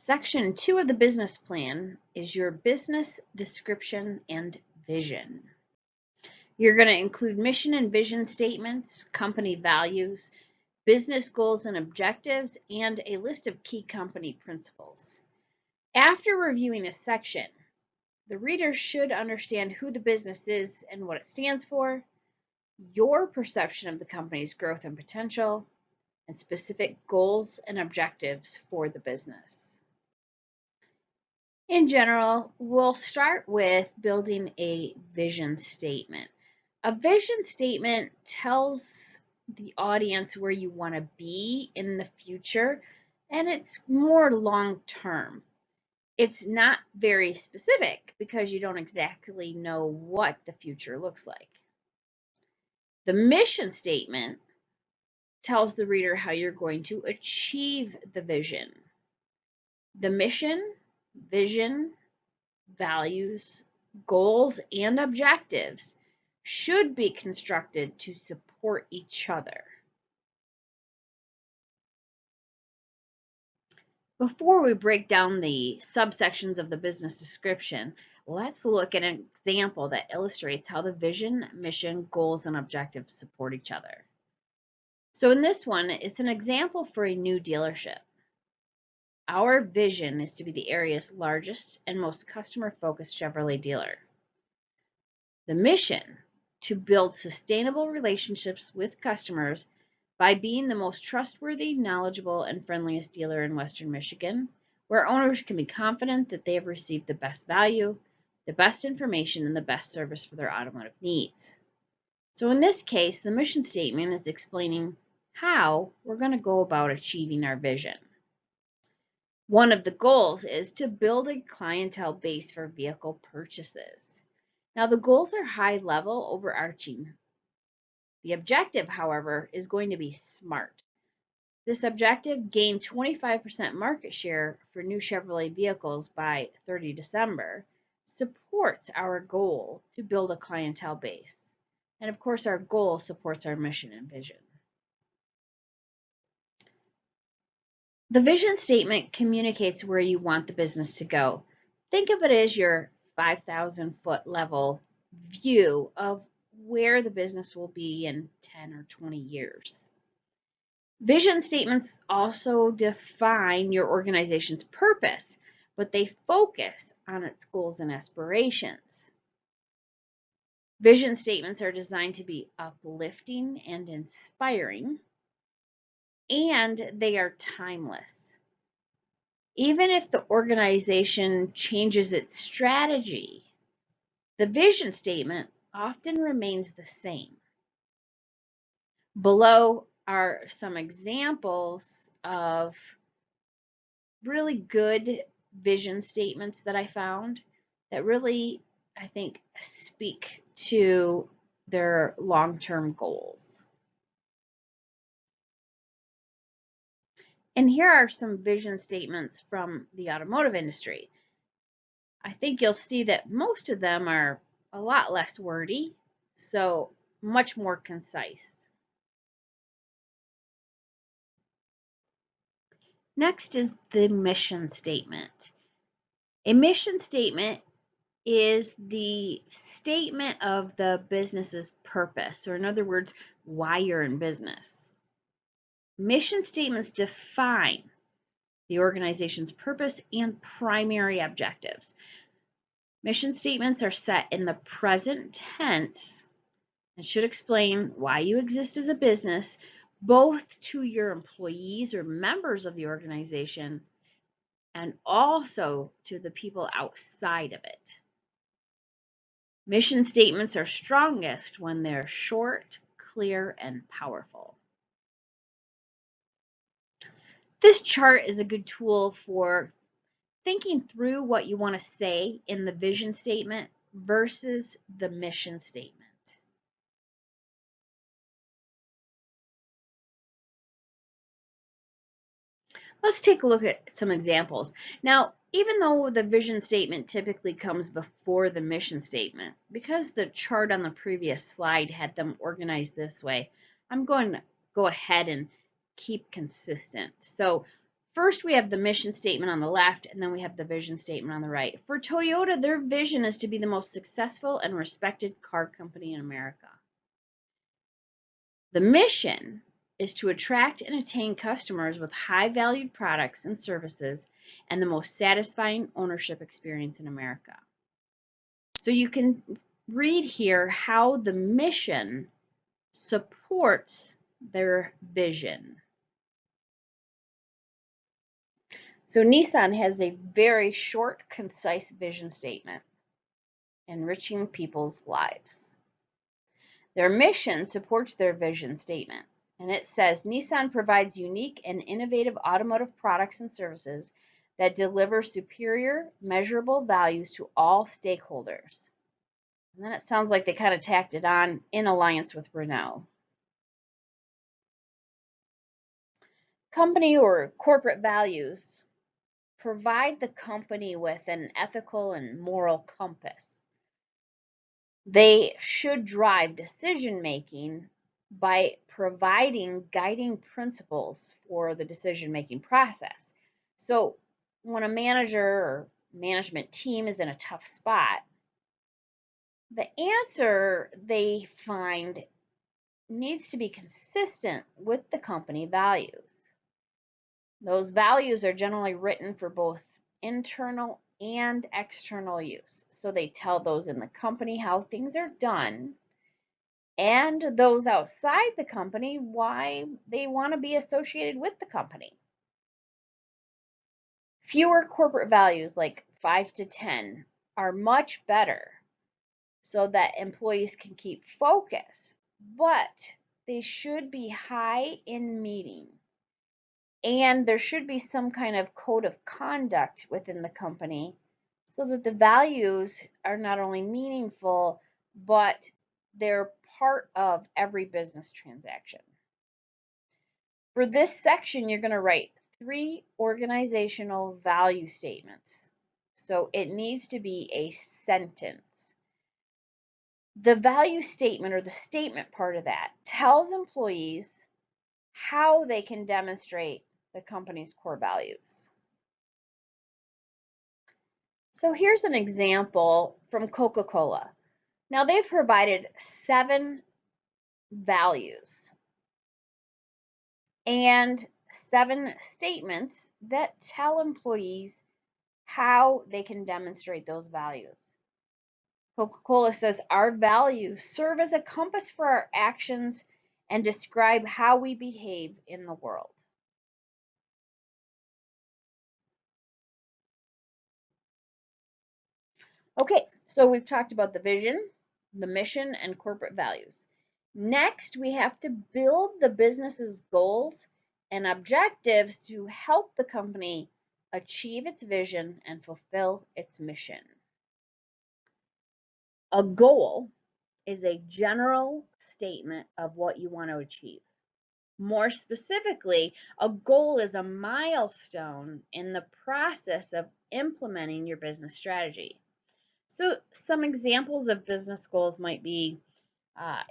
Section 2 of the business plan is your business description and vision. You're going to include mission and vision statements, company values, business goals and objectives, and a list of key company principles. After reviewing this section, the reader should understand who the business is and what it stands for, your perception of the company's growth and potential, and specific goals and objectives for the business. In general, we'll start with building a vision statement. A vision statement tells the audience where you want to be in the future, and it's more long-term. It's not very specific because you don't exactly know what the future looks like. The mission statement tells the reader how you're going to achieve the vision. The mission, vision, values, goals, and objectives should be constructed to support each other. Before we break down the subsections of the business description, let's look at an example that illustrates how the vision, mission, goals, and objectives support each other. So in this one, it's an example for a new dealership. Our vision is to be the area's largest and most customer-focused Chevrolet dealer. The mission, to build sustainable relationships with customers by being the most trustworthy, knowledgeable, and friendliest dealer in Western Michigan, where owners can be confident that they have received the best value, the best information, and the best service for their automotive needs. So in this case, the mission statement is explaining how we're going to go about achieving our vision. One of the goals is to build a clientele base for vehicle purchases. Now, the goals are high-level, overarching. The objective, however, is going to be SMART. This objective, gain 25% market share for new Chevrolet vehicles by 30 December, supports our goal to build a clientele base. And of course, our goal supports our mission and vision. The vision statement communicates where you want the business to go. Think of it as your 5,000-foot level view of where the business will be in 10 or 20 years. Vision statements also define your organization's purpose, but they focus on its goals and aspirations. Vision statements are designed to be uplifting and inspiring, and they are timeless. Even if the organization changes its strategy, the vision statement often remains the same. Below are some examples of really good vision statements that I found that really, I think, speak to their long-term goals. And here are some vision statements from the automotive industry. I think you'll see that most of them are a lot less wordy, so much more concise. Next is the mission statement. A mission statement is the statement of the business's purpose, or in other words, why you're in business. Mission statements define the organization's purpose and primary objectives. Mission statements are set in the present tense and should explain why you exist as a business, both to your employees or members of the organization and also to the people outside of it. Mission statements are strongest when they're short, clear, and powerful. This chart is a good tool for thinking through what you want to say in the vision statement versus the mission statement. Let's take a look at some examples. Now, even though the vision statement typically comes before the mission statement, because the chart on the previous slide had them organized this way, I'm going to go ahead and keep consistent. So First, we have the mission statement on the left, and then we have the vision statement on the right. For Toyota, their vision is to be the most successful and respected car company in America. The mission is to attract and attain customers with high-valued products and services and the most satisfying ownership experience in America. So you can read here how the mission supports their vision. So Nissan has a very short, concise vision statement, enriching people's lives. Their mission supports their vision statement, and it says Nissan provides unique and innovative automotive products and services that deliver superior, measurable values to all stakeholders. And then it sounds like they kind of tacked it on in alliance with Renault. Company or corporate values provide the company with an ethical and moral compass. They should drive decision making by providing guiding principles for the decision making process. So when a manager or management team is in a tough spot, the answer they find needs to be consistent with the company values. Those values are generally written for both internal and external use. So they tell those in the company how things are done, and those outside the company why they want to be associated with the company. Fewer corporate values, like 5 to 10, are much better so that employees can keep focus, but they should be high in meaning. And there should be some kind of code of conduct within the company so that the values are not only meaningful, but they're part of every business transaction. For this section, you're going to write 3 organizational value statements. So it needs to be a sentence. The value statement, or the statement part of that, tells employees how they can demonstrate the company's core values. So here's an example from Coca-Cola. Now they've provided 7 values and 7 statements that tell employees how they can demonstrate those values. Coca-Cola says our values serve as a compass for our actions and describe how we behave in the world. Okay, so we've talked about the vision, the mission, and corporate values. Next, we have to build the business's goals and objectives to help the company achieve its vision and fulfill its mission. A goal is a general statement of what you want to achieve. More specifically, a goal is a milestone in the process of implementing your business strategy. So some examples of business goals might be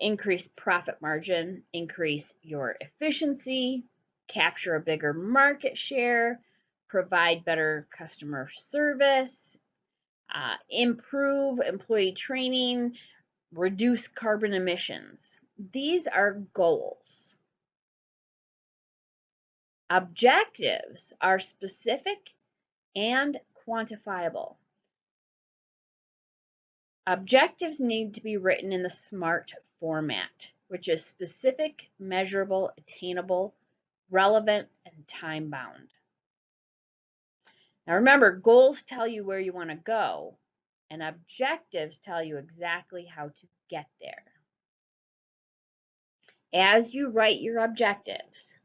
increase profit margin, increase your efficiency, capture a bigger market share, provide better customer service, improve employee training, reduce carbon emissions. These are goals. Objectives are specific and quantifiable. Objectives need to be written in the SMART format, which is specific, measurable, attainable, relevant, and time-bound. Now remember, goals tell you where you want to go, and objectives tell you exactly how to get there. As you write your objectives,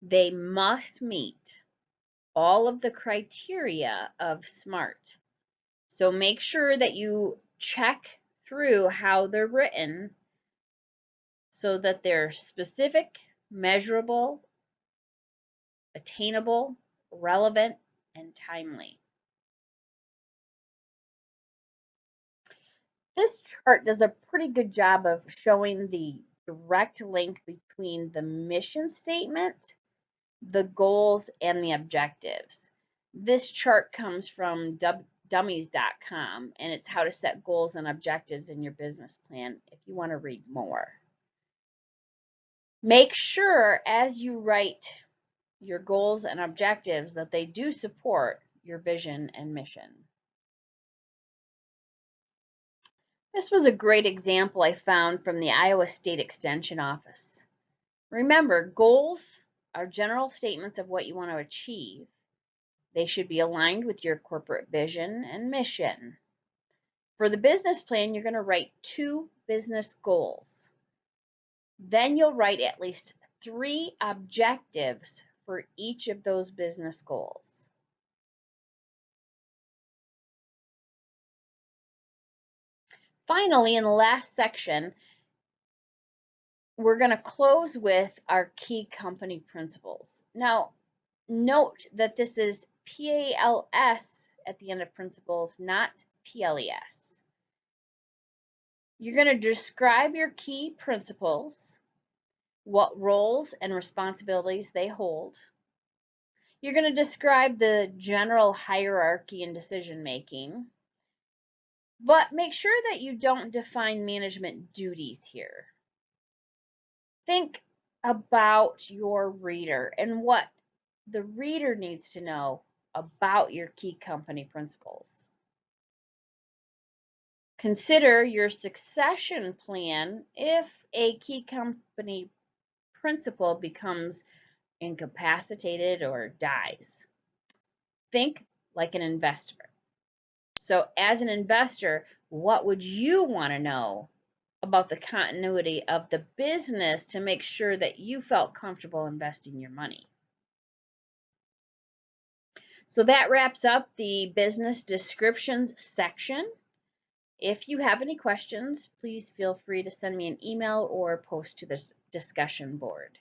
they must meet all of the criteria of SMART. So make sure that you check through how they're written so that they're specific, measurable, attainable, relevant, and timely. This chart does a pretty good job of showing the direct link between the mission statement the goals and the objectives. This chart comes from dummies.com, and it's how to set goals and objectives in your business plan if you want to read more. Make sure as you write your goals and objectives that they do support your vision and mission. This was a great example I found from the Iowa State Extension Office. Remember, goals are general statements of what you want to achieve. They should be aligned with your corporate vision and mission. For the business plan, you're going to write 2 business goals. Then you'll write at least 3 objectives for each of those business goals. Finally, in the last section, we're going to close with our key company principles. Now, note that this is PALS at the end of principles, not PLES. You're going to describe your key principles, what roles and responsibilities they hold. You're going to describe the general hierarchy and decision making, but make sure that you don't define management duties here. Think about your reader and what the reader needs to know about your key company principles. Consider your succession plan if a key company principle becomes incapacitated or dies. Think like an investor. So as an investor, what would you want to know about the continuity of the business to make sure that you felt comfortable investing your money? So that wraps up the business descriptions section. If you have any questions, please feel free to send me an email or post to this discussion board.